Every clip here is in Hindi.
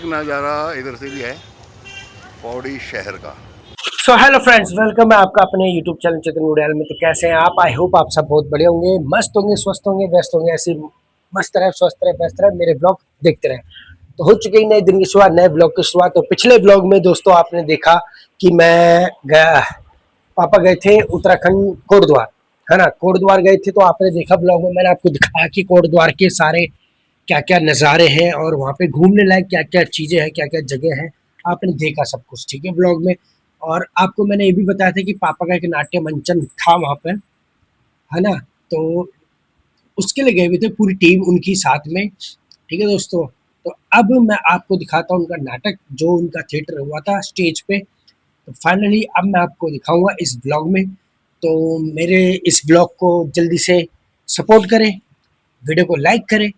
एक नज़ारा इधर से भी है पौड़ी शहर का। सो हेलो फ्रेंड्स, वेलकम है आपका अपने यूट्यूब चैनल चेतन उड़ियाल में। तो कैसे हैं आप? आई होप आप सब बहुत बढ़िया होंगे, मस्त होंगे, स्वस्थ होंगे, व्यस्त होंगे। ऐसी मस्त रहे, स्वस्थ रहे, व्यस्त रहे, मेरे ब्लॉग देखते रहे। तो हो चुकी नए दिन की शुरुआत, नए ब्लॉग की शुरुआत। तो पिछले ब्लॉग में दोस्तों आपने देखा कि मैं गया, पापा गए थे उत्तराखंड कोटद्वार, है ना। कोटद्वार गए थे तो आपने देखा ब्लॉग में, मैंने आपको दिखाया कि कोटद्वार के सारे क्या क्या नज़ारे हैं और वहाँ पे घूमने लायक क्या क्या चीज़ें हैं, क्या क्या जगह है। आपने देखा सब कुछ, ठीक है, ब्लॉग में। और आपको मैंने ये भी बताया था कि पापा का एक नाट्य मंचन था वहाँ पे, है ना। तो उसके लिए गए हुए थे पूरी टीम उनकी साथ में, ठीक है दोस्तों। तो अब मैं आपको दिखाता हूँ उनका नाटक, जो उनका थिएटर हुआ था स्टेज पे। तो फाइनली अब मैं आपको दिखाऊंगा इस ब्लॉग में। तो मेरे इस ब्लॉग को जल्दी से सपोर्ट करें, वीडियो को लाइक करें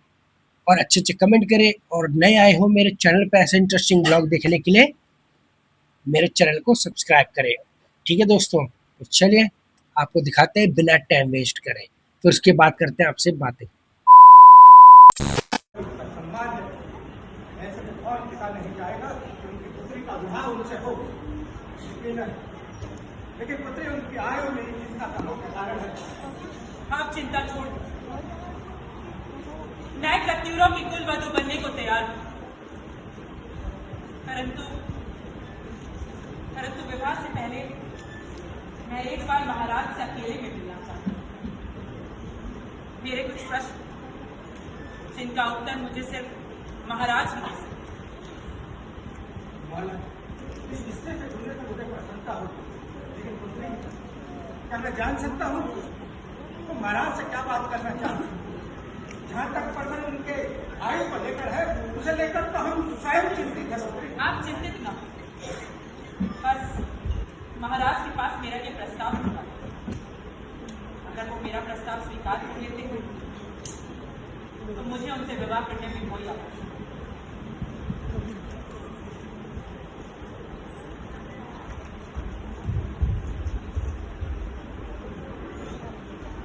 और अच्छे अच्छे कमेंट करें। और नए आए हो मेरे चैनल पे ऐसे इंटरेस्टिंग ब्लॉग देखने के लिए मेरे चैनल को सब्सक्राइब करें, ठीक है दोस्तों। तो चलिए आपको दिखाते हैं बिना टाइम वेस्ट करें, फिर उसके बाद करते हैं आपसे बातें। लेकिन पुत्री उनकी आयु में चिंता का मुख्य कारण है। आप चिंता छोड़ दो, मैं कत्यूरों की कुल वधू बनने को तैयार हूं, परंतु विवाह से पहले मैं एक बार महाराज से अकेले में मिलना चाहता हूं। मेरे कुछ प्रश्न जिनका उत्तर मुझे सिर्फ महाराज ही दे सकते। इस रिश्ते से जुड़ने से मुझे प्रसन्नता होगी, लेकिन पुत्री क्या मैं जान सकता हूँ तो महाराज से क्या बात करना चाहते हैं? जहाँ तक प्रश्न उनके आयु को लेकर है, उसे लेकर तो हम स्वयं चिंतित है। आप चिंतित न हो, बस महाराज के पास मेरा ये प्रस्ताव होगा। अगर वो मेरा प्रस्ताव स्वीकार कर लेते हैं तो मुझे उनसे विवाह करने में कोई आपत्ति नहीं।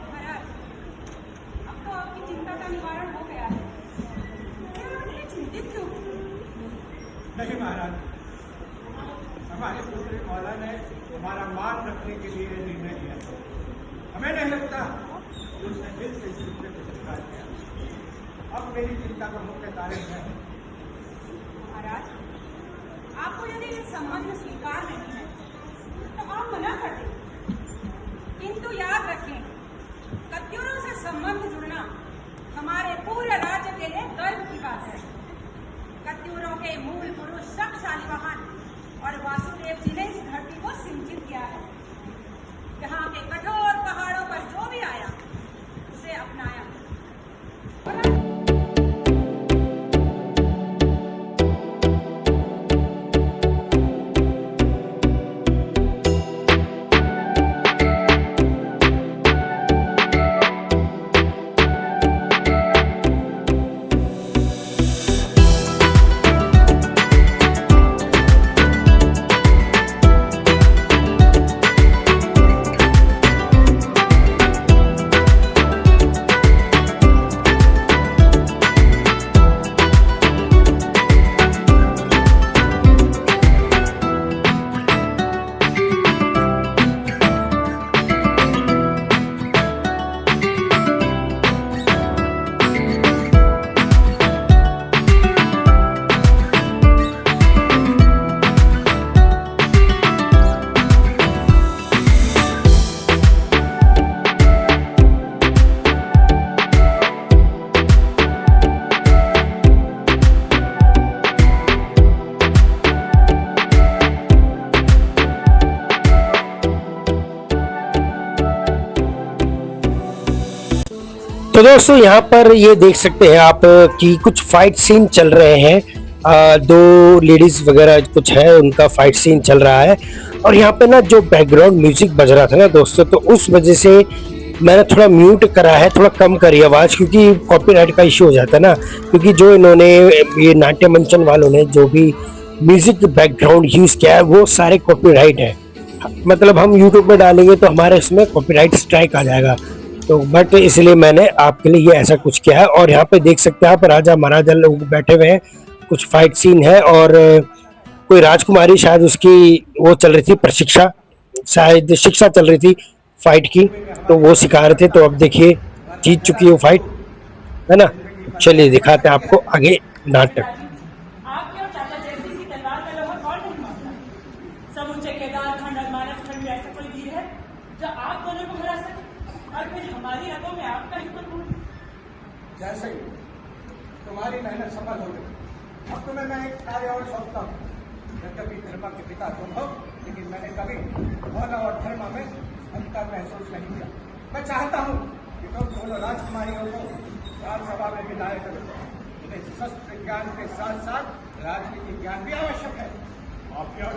महाराज, अब तो आपकी चिंता का निवारण हो गया है, चिंतित क्यों? नहीं महाराज, हमारे दूसरे मौला ने हमारा मान रखने के लिए निर्णय लिया। हमें नहीं लगता कि उसने दिल से इस रिश्ते को स्वीकार किया। अब मेरी चिंता का मुख्य कारण है। महाराज, आपको यदि ये संबंध स्वीकार नहीं है तो आप मना कर दें, किंतु याद रखें, कत्यूरों से संबंध जुड़ना हमारे पूरे राज्य के लिए गर्व की बात है। कत्यूरों के मूल पुरुष शक शालिवाहन और वासुदेव जी ने इस धरती को सिंचित किया है। यहाँ के कठोर पहाड़ों पर जो भी आया उसे अपनाया। तो दोस्तों यहाँ पर ये देख सकते हैं आप कि कुछ फाइट सीन चल रहे हैं। दो लेडीज वगैरह कुछ है, उनका फाइट सीन चल रहा है। और यहाँ पे ना जो बैकग्राउंड म्यूजिक बज रहा था ना दोस्तों, तो उस वजह से मैंने थोड़ा म्यूट करा है, थोड़ा कम करी आवाज़, क्योंकि कॉपीराइट का इश्यू हो जाता है ना। क्योंकि जो इन्होंने ये नाट्य मंचन वालों ने जो भी म्यूजिक बैकग्राउंड यूज़ किया है वो सारे कॉपीराइट है। मतलब हम यूट्यूब में डालेंगे तो हमारे इसमें कॉपीराइट स्ट्राइक आ जाएगा। तो बट इसलिए मैंने आपके लिए ये ऐसा कुछ किया है। और यहाँ पे देख सकते हैं आप राजा महाराजा लोग बैठे हुए हैं कुछ फाइट सीन है और कोई राजकुमारी शायद उसकी वो चल रही थी प्रशिक्षा, शायद शिक्षा चल रही थी फाइट की, तो वो सिखा रहे थे। तो अब देखिए जीत चुकी है वो फाइट, है ना। चलिए दिखाते हैं आपको आगे नाटक। आपके और चाचा जयसिंह की तलवार का लोहा कौन नहीं मानता? समुचे केदार खंड और मानस खंड में ऐसा कोई वीर है जो आप दोनों को हरा सके और फिर हमारी रगों में आपका ही तो खून। जैसे ही तुम्हारी मेहनत सफल हो गई, अब तुम्हें मैं एक कार्य और सौंपता हूँ। यद्यपि धर्म के पिता तुम हो, लेकिन मैंने कभी धर्म और धर्म में अंतर महसूस नहीं किया। मैं चाहता हूँ कि तुम दोनों राजकुमारियों को राज्यसभा में विदाई करो। इन्हें शस्त्र ज्ञान के साथ साथ राजनीतिक ज्ञान भी आवश्यक है। आप क्या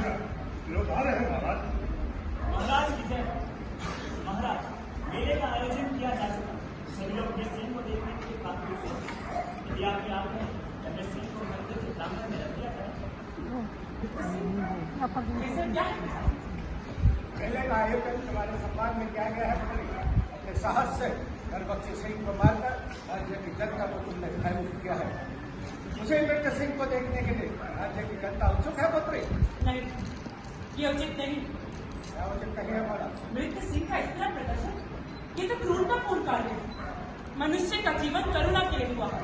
लोग आ रहे हैं महाराज? महाराज की जय हो। महाराज, मेले का आयोजन किया जा चुका, सभी लोग अपने सिंह को देखने के लिए काफी उत्सुक हैं। यदि आपने अपने सिंह को मंदिर के सामने में रख दिया है। इसे क्या है? पहले का आयोजन तुम्हारे सम्मान में किया गया है। अपने साहस से गर्भवती सिंह को मारकर राज्य की जनता को तुमने भयभीत किया है। मुझे मृत सिंह को देखने के लिए राज्य की जनता उत्सुक है पुत्री। नहीं, ये उचित नहीं। क्या उचित नहीं है हमारा? मृत्यु सिंह का इतना प्रदर्शन, ये तो क्रूरतापूर्ण कार्य है। मनुष्य का जीवन करुणा के लिए हुआ है।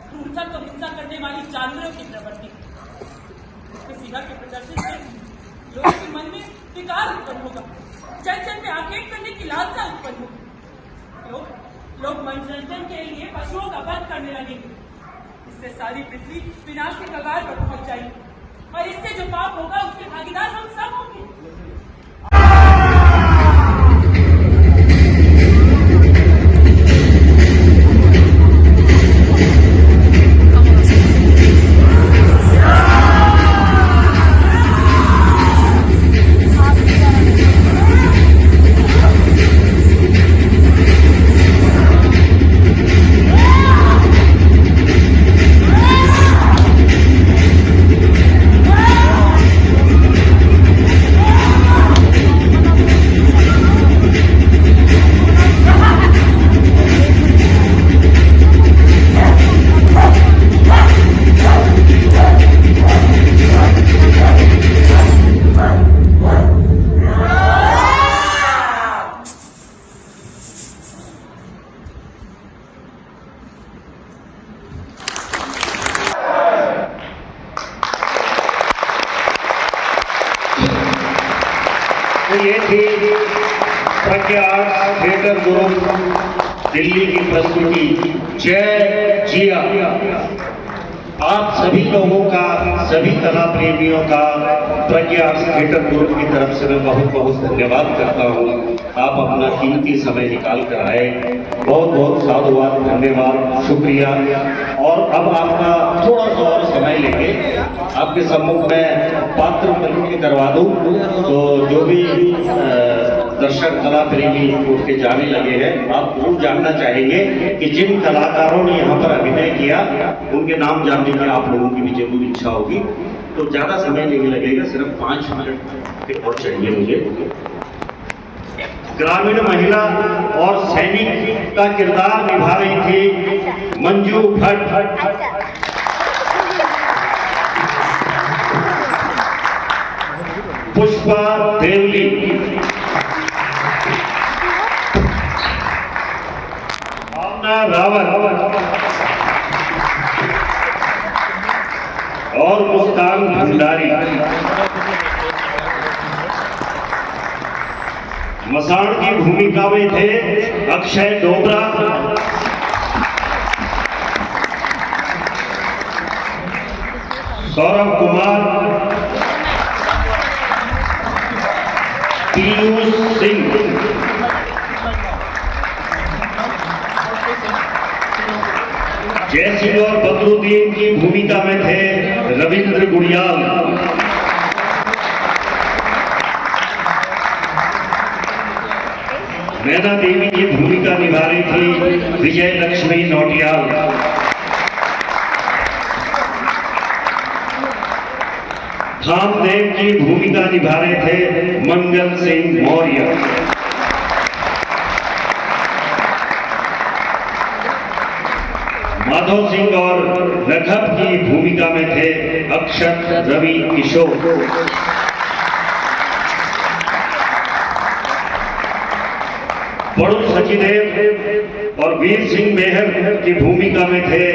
क्रूरता को हिंसा करने वाली जानवरों की प्रवृत्ति। सिंह के प्रदर्शन से लोगों के मन में विकार उत्पन्न होगा, जन जन में आखेट करने की लालसा उत्पन्न होगी। लोग मनोरंजन के लिए पशुओं का वध करने लगेंगे। इससे सारी पृथ्वी विनाश के कगार पर पहुंच जाएगी और इससे जो पाप होगा उसके भागीदार हम सब होंगे। तो ये थी प्रज्ञा आर्ट्स थिएटर ग्रुप दिल्ली की प्रस्तुति जय जिया। आप सभी लोगों का, सभी कला प्रेमियों का प्रज्ञा आर्ट्स थिएटर ग्रुप की तरफ से मैं बहुत बहुत धन्यवाद करता हूँ। आप अपना कीमती समय निकाल कर आए, बहुत बहुत साधुवाद, धन्यवाद, शुक्रिया। और अब आपका थोड़ा सा और समय लेंगे, आपके सम्मुख में पात्र परिचय करवा दूं। तो जो भी दर्शक कला प्रेमी उठ के जाने लगे हैं, आप जरूर जानना चाहेंगे कि जिन कलाकारों ने यहाँ पर अभिनय किया उनके नाम जानने की आप लोगों की भी जरूर इच्छा होगी। तो ज्यादा समय नहीं लगेगा, सिर्फ 5 मिनट और चाहिए मुझे। ग्रामीण महिला और सैनिक का किरदार निभा रही थी मंजू भट्ट। पुष्पा देवली, भावना रावत और मुस्कान भंडारी। मसान की भूमिका में थे अक्षय डोबरा, सौरभ कुमार, पीयूष सिंह, जयसिंह और बदरुद्दीन की भूमिका में थे रविंद्र गुड़ियाल, नैना देवी की भूमिका निभा रही थी विजय लक्ष्मी नौटियाल, धामदेव की भूमिका निभा रहे थे मंगल सिंह मौर्य, माधव सिंह और रघव की भूमिका में थे अक्षत, रवि, किशोर। बड़ू सचदेव और वीर सिंह मेहर की भूमिका में थे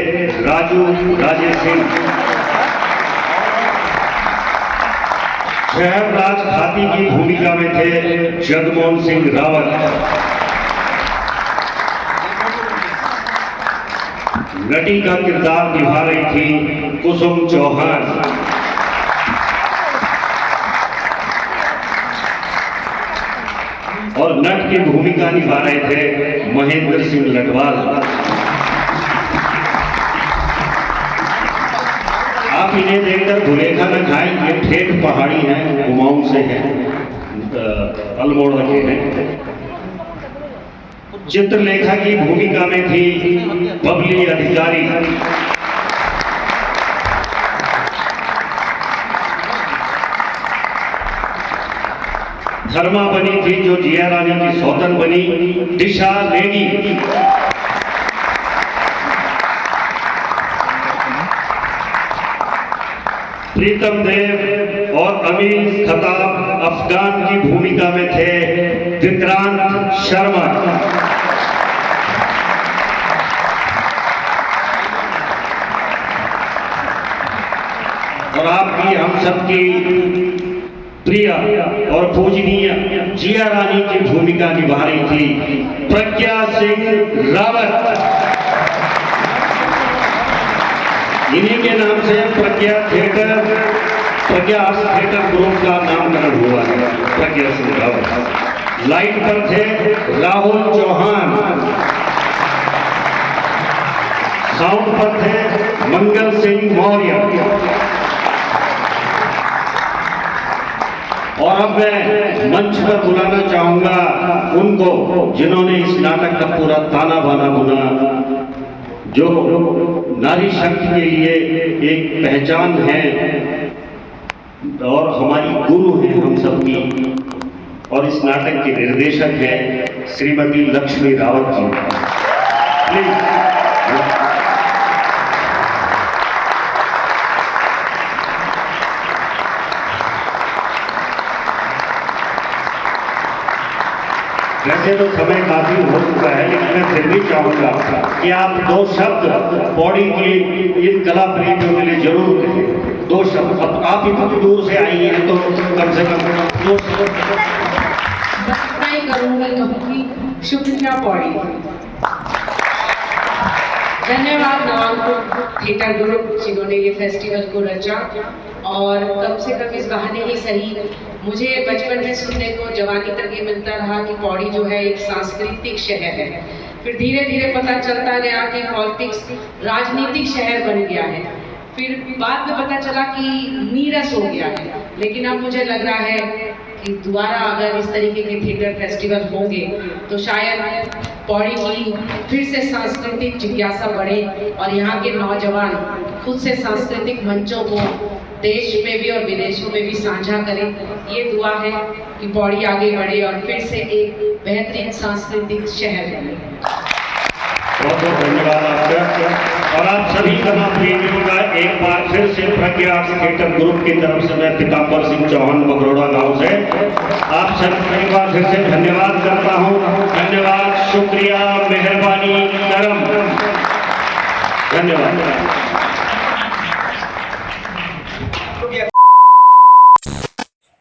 राजू, राजेश सिंह। शहरराज खाती की भूमिका में थे जगमोहन सिंह रावत। नटी का किरदार निभा रही थी कुसुम चौहान। और नट की भूमिका निभा रहे थे महेंद्र सिंह लडवाल। आप इन्हें देखकर भुलेखा न खाएं, ये ठेठ पहाड़ी हैं, कुमाऊं से हैं, अल्मोड़ा के हैं। चित्रलेखा की भूमिका में थी बबली अधिकारी। धर्मा बनी थी जो जिया रानी की सौतन बनी, दिशा नेगी। प्रीतम देव और अमीर खताब अफगान की भूमिका में थे विक्रांत शर्मा। और आपकी हम सबकी प्रिय और पूजनीय जिया रानी की भूमिका निभा रही थी प्रज्ञा सिंह रावत। इन्हीं के नाम से प्रज्ञा थिएटर ग्रुप का नामकरण हुआ है, प्रज्ञा सिंह रावत। लाइट पर थे राहुल चौहान। साउंड पर थे मंगल सिंह मौर्य। और अब मैं मंच पर बुलाना चाहूंगा उनको जिन्होंने इस नाटक का पूरा ताना बाना बुना, जो नारी शक्ति के लिए एक पहचान है और हमारी गुरु है हम सबकी। और इस नाटक के निर्देशक हैं श्रीमती लक्ष्मी रावत जी। प्लीज। वैसे तो समय काफी हो चुका है, लेकिन मैं फिर भी चाहूंगा कि आप दो शब्द बॉडी की इन कला प्रेमियों के लिए जरूर कहें। दो शब्द। अब आप इतनी दूर से आई हैं तो कम से कम दो शब्द। मैं करूंगी, कहूंगी शुक्रिया पौड़ी। धन्यवाद नवांकुर थिएटर ग्रुप जिन्होंने ये फेस्टिवल को रचा। और कम से कम इस बहाने ही सही, मुझे बचपन में सुनने को जवानी तक ये मिलता रहा कि पौड़ी जो है एक सांस्कृतिक शहर है। फिर धीरे धीरे पता चलता गया कि पॉलिटिक्स राजनीतिक शहर बन गया है। फिर बाद में पता चला कि नीरस हो गया है। लेकिन अब मुझे लग रहा है कि दोबारा अगर इस तरीके के थिएटर फेस्टिवल होंगे तो शायद पौड़ी की फिर से सांस्कृतिक जिज्ञासा बढ़े और यहाँ के नौजवान खुद से सांस्कृतिक मंचों को देश में भी और विदेशों में भी साझा करें। ये दुआ है कि पौड़ी आगे बढ़े और फिर से एक बेहतरीन सांस्कृतिक शहर बने। बहुत बहुत धन्यवाद आपका। और आप सभी कला प्रेमियों का एक बार फिर से प्रज्ञा थिएटर ग्रुप की तरफ से मैं पीताम्बर सिंह चौहान बगरोड़ा गांव से आप सभी एक बार फिर से धन्यवाद करता हूं। धन्यवाद, शुक्रिया, मेहरबानी, करम। धन्यवाद।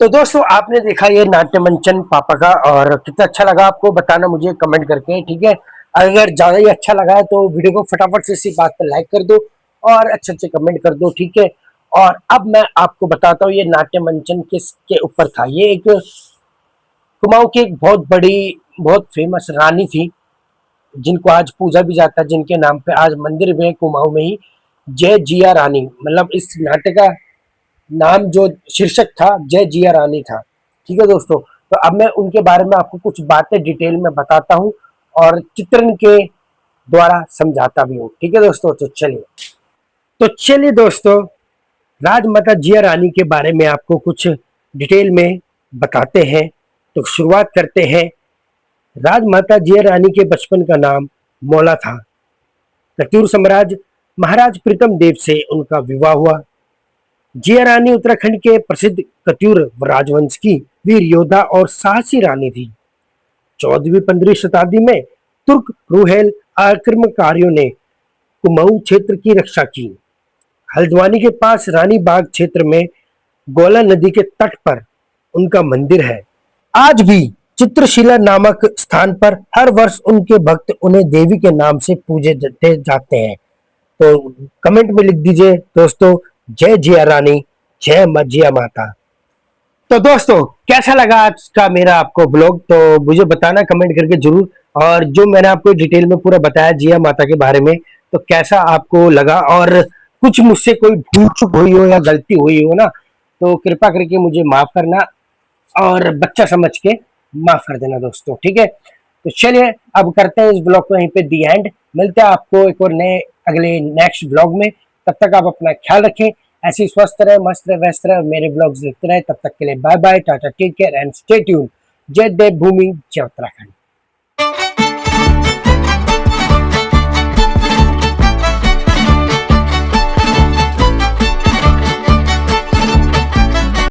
तो दोस्तों आपने देखा ये नाट्य मंचन पापा का, और कितना अच्छा लगा आपको बताना मुझे कमेंट करके, ठीक है। अगर ज़्यादा ही अच्छा लगा है तो वीडियो को फटाफट से इसी बात पर लाइक कर दो और अच्छे अच्छे कमेंट कर दो, ठीक है। और अब मैं आपको बताता हूँ ये नाट्य मंचन किसके ऊपर था। ये एक कुमाऊं की एक बहुत बड़ी, बहुत फेमस रानी थी जिनको आज पूजा भी जाता है, जिनके नाम पे आज मंदिर भी है कुमाऊं में ही, जय जिया रानी। मतलब इस नाटक का नाम जो शीर्षक था जय जिया रानी था, ठीक है दोस्तों। तो अब मैं उनके बारे में आपको कुछ बातें डिटेल में बताता हूँ और चित्रण के द्वारा समझाता भी हूँ, ठीक है दोस्तों। तो चलिए दोस्तों, राजमाता जिया रानी के बारे में आपको कुछ डिटेल में बताते हैं। तो शुरुआत करते हैं। राजमाता जिया रानी के बचपन का नाम मौला था। कत्यूर साम्राज्य महाराज प्रीतम देव से उनका विवाह हुआ। जिया रानी उत्तराखंड के प्रसिद्ध कत्यूर राजवंश की वीर योद्धा और साहसी रानी थी। 14वीं-15वीं शताब्दी में तुर्क रूहेल आक्रमणकारियों ने कुमाऊं क्षेत्र की रक्षा की। हल्द्वानी के पास रानी बाग क्षेत्र में गोला नदी के तट पर उनका मंदिर है। आज भी चित्रशिला नामक स्थान पर हर वर्ष उनके भक्त उन्हें देवी के नाम से पूजे जाते हैं। तो कमेंट में लिख दीजिए दोस्तों, जय जिया रानी, जय जिया माता। तो दोस्तों कैसा लगा आज का मेरा आपको ब्लॉग, तो मुझे बताना कमेंट करके जरूर। और जो मैंने आपको डिटेल में पूरा बताया जिया माता के बारे में, तो कैसा आपको लगा, और कुछ मुझसे कोई भूल चूक हुई हो या गलती हुई हो ना, तो कृपा करके मुझे माफ करना और बच्चा समझ के माफ कर देना दोस्तों, ठीक है। तो चलिए अब करते हैं इस ब्लॉग को यहीं पे दी एंड। मिलते हैं आपको एक और नए अगले नेक्स्ट ब्लॉग में। तब तक आप अपना ख्याल रखें, ऐसी स्वस्थ रहे, मस्त रहे, व्यस्त रहे, मेरे ब्लॉग्स देखते रहे। तब तक के लिए bye bye, tata, take care and stay tune. जय देवभूमि, जय उत्तराखंड।